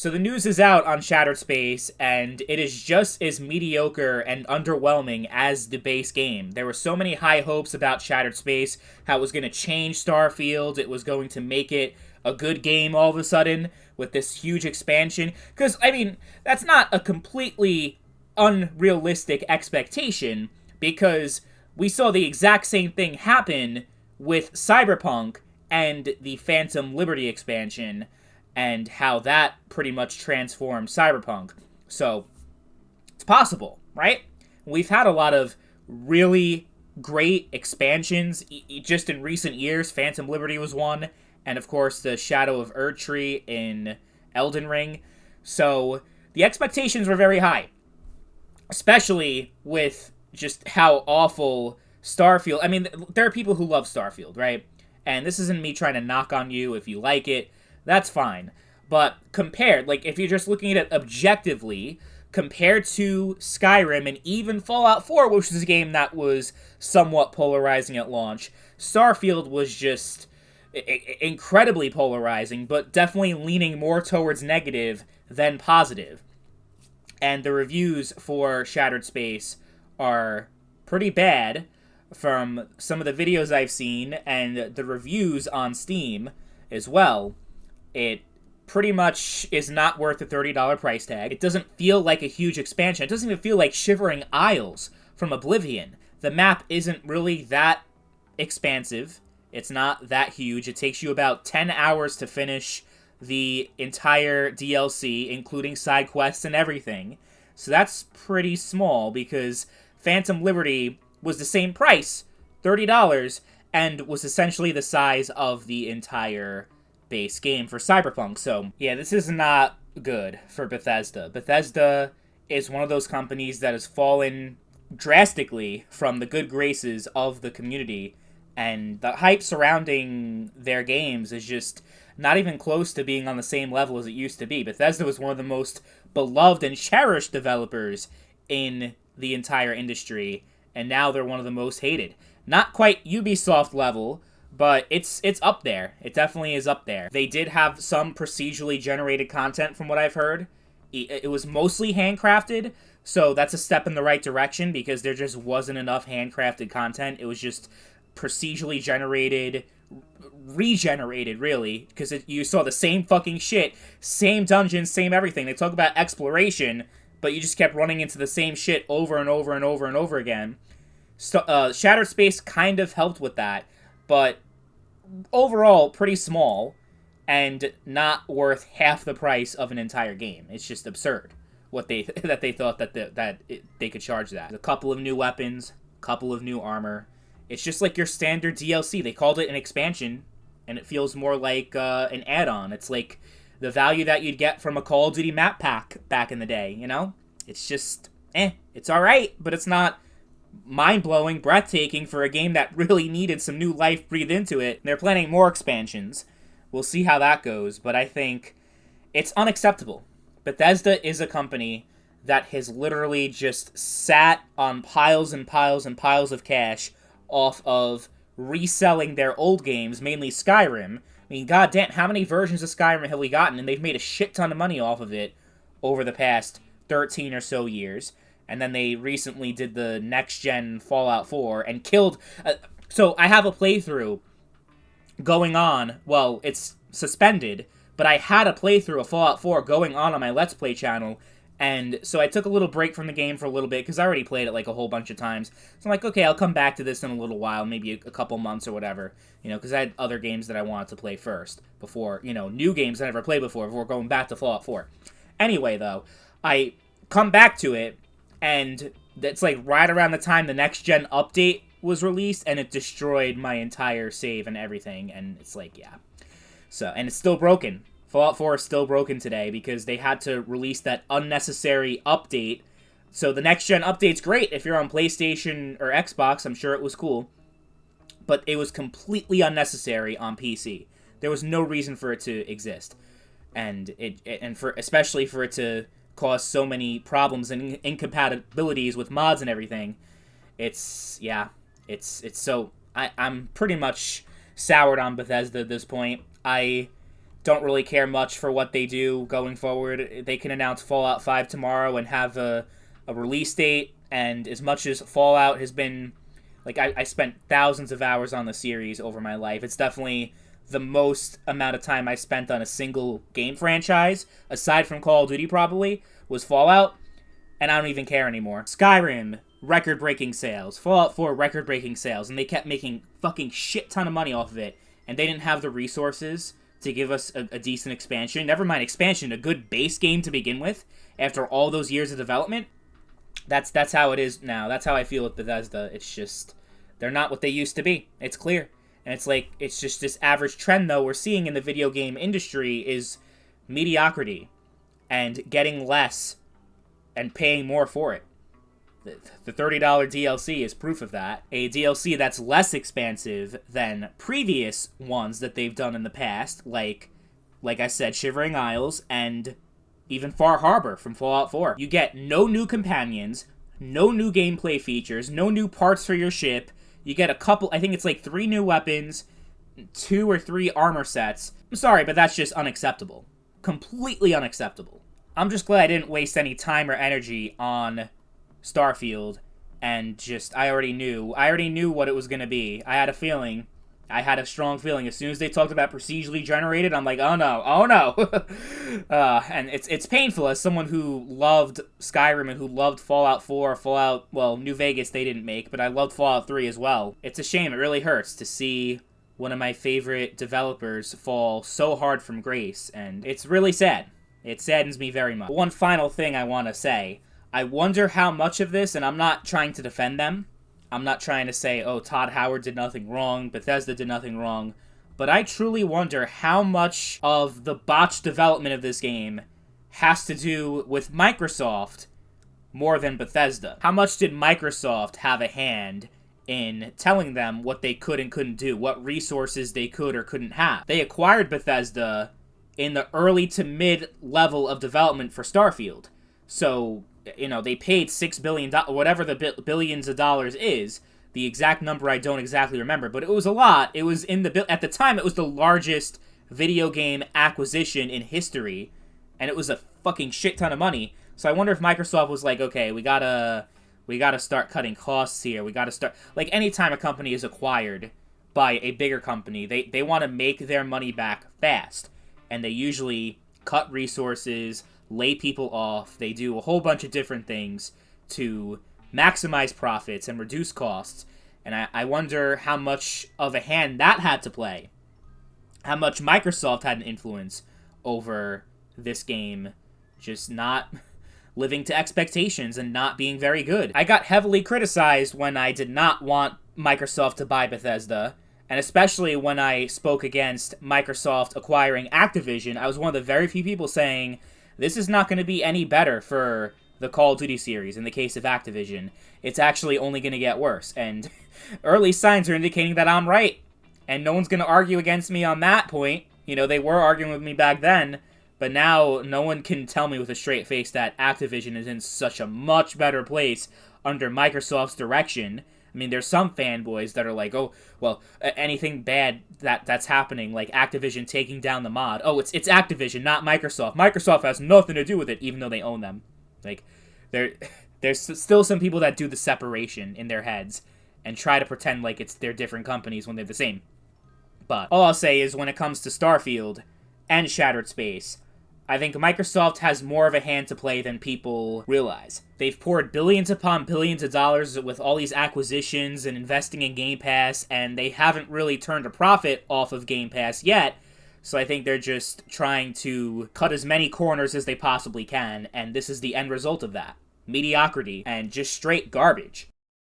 So the news is out on Shattered Space, and it is just as mediocre and underwhelming as the base game. There were so many high hopes about Shattered Space, how it was going to change Starfield, it was going to make it a good game all of a sudden with this huge expansion. Because, I mean, that's not a completely unrealistic expectation, because we saw the exact same thing happen with Cyberpunk and the Phantom Liberty expansion, and how that pretty much transformed Cyberpunk. So, it's possible, right? We've had a lot of really great expansions just in recent years. Phantom Liberty was one, and of course the Shadow of Erdtree in Elden Ring. So, the expectations were very high, especially with just how awful Starfield... I mean, there are people who love Starfield, right? And this isn't me trying to knock on you. If you like it, that's fine. But compared, like, if you're just looking at it objectively, compared to Skyrim and even Fallout 4, which was a game that was somewhat polarizing at launch, Starfield was just incredibly polarizing, but definitely leaning more towards negative than positive. And the reviews for Shattered Space are pretty bad from some of the videos I've seen, and the reviews on Steam as well. It pretty much is not worth the $30 price tag. It doesn't feel like a huge expansion. It doesn't even feel like Shivering Isles from Oblivion. The map isn't really that expansive. It's not that huge. It takes you about 10 hours to finish the entire DLC, including side quests and everything. So that's pretty small, because Phantom Liberty was the same price, $30, and was essentially the size of the entire base game for Cyberpunk. So, yeah, this is not good for Bethesda. Bethesda is one of those companies that has fallen drastically from the good graces of the community, and the hype surrounding their games is just not even close to being on the same level as it used to be. Bethesda was one of the most beloved and cherished developers in the entire industry, and now they're one of the most hated. Not quite Ubisoft level, but it's up there. It definitely is up there. They did have some procedurally generated content from what I've heard. It was mostly handcrafted, so that's a step in the right direction, because there just wasn't enough handcrafted content. It was just procedurally generated, regenerated, really, because you saw the same fucking shit, same dungeons, same everything. They talk about exploration, but you just kept running into the same shit over and over and over and over again. Shattered Space kind of helped with that, but overall pretty small and not worth half the price of an entire game. It's just absurd what they that they thought that they could charge that. A couple of new weapons, couple of new armor. It's just like your standard DLC. They called it an expansion, and it feels more like an add-on. It's like the value that you'd get from a Call of Duty map pack back in the day, you know? It's just, it's alright, but it's not mind-blowing, breathtaking for a game that really needed some new life breathed into it. They're planning more expansions. We'll see how that goes, but I think it's unacceptable. Bethesda is a company that has literally just sat on piles and piles and piles of cash off of reselling their old games, mainly Skyrim. I mean, goddamn, how many versions of Skyrim have we gotten? And they've made a shit ton of money off of it over the past 13 or so years. And then they recently did the next-gen Fallout 4 and killed... so I have a playthrough going on. Well, it's suspended, but I had a playthrough of Fallout 4 going on my Let's Play channel. And so I took a little break from the game for a little bit, because I already played it like a whole bunch of times. So I'm like, okay, I'll come back to this in a little while, maybe a couple months or whatever. You know, because I had other games that I wanted to play first before, you know, new games I never played before going back to Fallout 4. Anyway, though, I come back to it, and it's like right around the time the next-gen update was released, and it destroyed my entire save and everything, and it's like, yeah. So, and it's still broken. Fallout 4 is still broken today, because they had to release that unnecessary update. So the next-gen update's great if you're on PlayStation or Xbox. I'm sure it was cool. But it was completely unnecessary on PC. There was no reason for it to exist. And especially for it to cause so many problems and incompatibilities with mods and everything. I'm pretty much soured on Bethesda at this point. I don't really care much for what they do going forward. They can announce Fallout 5 tomorrow and have a release date, and as much as Fallout has been, like, I spent thousands of hours on the series over my life. It's definitely the most amount of time I spent on a single game franchise, aside from Call of Duty probably, was Fallout, and I don't even care anymore. Skyrim, record-breaking sales. Fallout 4, record-breaking sales, and they kept making fucking shit ton of money off of it, and they didn't have the resources to give us a decent expansion. Never mind expansion, a good base game to begin with, after all those years of development. That's how it is now. That's how I feel with Bethesda. It's just, they're not what they used to be. It's clear. And it's like, it's just this average trend, though, we're seeing in the video game industry is mediocrity and getting less and paying more for it. The $30 DLC is proof of that. A DLC that's less expansive than previous ones that they've done in the past, like I said, Shivering Isles and even Far Harbor from Fallout 4. You get no new companions, no new gameplay features, no new parts for your ship. You get a couple, I think it's like 3 new weapons, 2 or 3 armor sets. I'm sorry, but that's just unacceptable. Completely unacceptable. I'm just glad I didn't waste any time or energy on Starfield, and just, I already knew what it was going to be. I had a strong feeling. As soon as they talked about procedurally generated, I'm like, oh no. And it's painful as someone who loved Skyrim and who loved Fallout 4, New Vegas they didn't make, but I loved Fallout 3 as well. It's a shame, it really hurts to see one of my favorite developers fall so hard from grace, and it's really sad. It saddens me very much. One final thing I want to say. I wonder how much of this, and I'm not trying to defend them, I'm not trying to say, oh, Todd Howard did nothing wrong, Bethesda did nothing wrong, but I truly wonder how much of the botched development of this game has to do with Microsoft more than Bethesda. How much did Microsoft have a hand in telling them what they could and couldn't do, what resources they could or couldn't have? They acquired Bethesda in the early to mid-level of development for Starfield, so they paid $6 billion, whatever the billions of dollars is. The exact number I don't exactly remember, but it was a lot. It was at the time, it was the largest video game acquisition in history, and it was a fucking shit ton of money. So I wonder if Microsoft was like, okay, we gotta start cutting costs here. We gotta start, like, anytime a company is acquired by a bigger company, they want to make their money back fast, and they usually cut resources, lay people off. They do a whole bunch of different things to maximize profits and reduce costs. And I wonder how much of a hand that had to play. How much Microsoft had an influence over this game just not living to expectations and not being very good. I got heavily criticized when I did not want Microsoft to buy Bethesda, and especially when I spoke against Microsoft acquiring Activision. I was one of the very few people saying, this is not going to be any better for the Call of Duty series in the case of Activision. It's actually only going to get worse. And early signs are indicating that I'm right. And no one's going to argue against me on that point. They were arguing with me back then. But now no one can tell me with a straight face that Activision is in such a much better place under Microsoft's direction. I mean, there's some fanboys that are like, oh, well, anything bad that's happening, like Activision taking down the mod. Oh, it's Activision, not Microsoft. Microsoft has nothing to do with it, even though they own them. Like, there's still some people that do the separation in their heads and try to pretend like they're different companies when they're the same. But all I'll say is when it comes to Starfield and Shattered Space, I think Microsoft has more of a hand to play than people realize. They've poured billions upon billions of dollars with all these acquisitions and investing in Game Pass, and they haven't really turned a profit off of Game Pass yet, so I think they're just trying to cut as many corners as they possibly can, and this is the end result of that. Mediocrity and just straight garbage.